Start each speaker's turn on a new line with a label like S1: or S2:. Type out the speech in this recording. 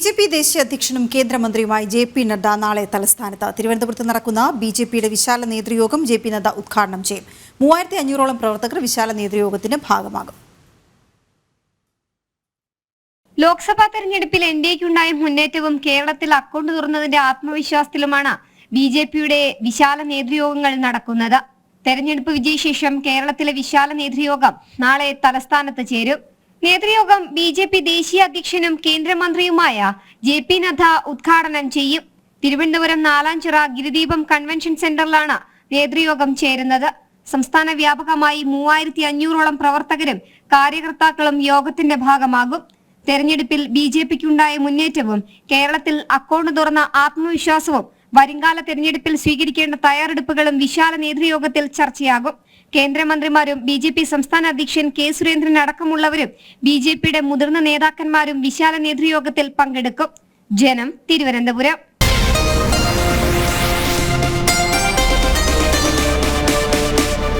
S1: BJP. ദേശീയ അധ്യക്ഷനും കേന്ദ്രമന്ത്രിയുമായി JP. Nadda നാളെ തലസ്ഥാനത്ത്. തിരുവനന്തപുരത്ത് നടക്കുന്ന ബി.ജെ.പിയുടെ വിശാല നേതൃയോഗം ജെ.പി. നദ്ദ ഉദ്ഘാടനം ചെയ്യും. 3500ഓളം പ്രവർത്തകർ വിശാല നേതൃയോഗത്തിന്റെ ഭാഗമാകും.
S2: ലോക്സഭാ തെരഞ്ഞെടുപ്പിൽ എൻ.ഡി.എക്കുണ്ടായ മുന്നേറ്റവും കേരളത്തിൽ അക്കൗണ്ട് തുറന്നതിന്റെ ആത്മവിശ്വാസത്തിലുമാണ് ബി.ജെ.പിയുടെ വിശാല നേതൃയോഗങ്ങൾ നടക്കുന്നത്. തെരഞ്ഞെടുപ്പ് വിജയശേഷം കേരളത്തിലെ വിശാല നേതൃയോഗം നാളെ തലസ്ഥാനത്ത് ചേരും. നേതൃയോഗം ബി.ജെ.പി. ദേശീയ അധ്യക്ഷനും കേന്ദ്രമന്ത്രിയുമായ ജെ.പി. നദ്ദ ഉദ്ഘാടനം ചെയ്യും. തിരുവനന്തപുരം നാലാഞ്ചിറ ഗിരിദീപം കൺവെൻഷൻ സെന്ററിലാണ് നേതൃയോഗം ചേരുന്നത്. സംസ്ഥാന വ്യാപകമായി 3500ഓളം പ്രവർത്തകരും കാര്യകർത്താക്കളും യോഗത്തിന്റെ ഭാഗമാകും. തെരഞ്ഞെടുപ്പിൽ ബി.ജെ.പിക്കുണ്ടായ മുന്നേറ്റവും കേരളത്തിൽ അക്കൗണ്ട് തുറന്ന ആത്മവിശ്വാസവും വരുംകാല തെരഞ്ഞെടുപ്പിൽ സ്വീകരിക്കേണ്ട തയ്യാറെടുപ്പുകളും വിശാല നേതൃയോഗത്തിൽ ചർച്ചയാകും. കേന്ദ്രമന്ത്രിമാരും ബി.ജെ.പി. സംസ്ഥാന അധ്യക്ഷൻ കെ സുരേന്ദ്രൻ അടക്കമുള്ളവരും ബി.ജെ.പിയുടെ മുതിർന്ന നേതാക്കന്മാരും വിശാല നേതൃയോഗത്തിൽ പങ്കെടുക്കും. ജനം, തിരുവനന്തപുരം.